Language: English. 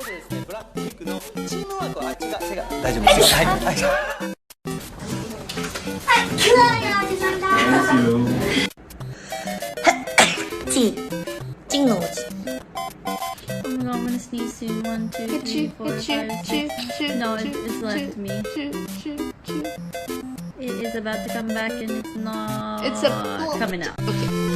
でですね、ブラックピンクのチームワークは違う大丈夫ですよ。はいはい。金楼子。Oh my god, I'm gonna sneeze soon. 1, 2, 3, 4, 5, 6. No, it's left me. It is about to come back and it's not coming out. Okay.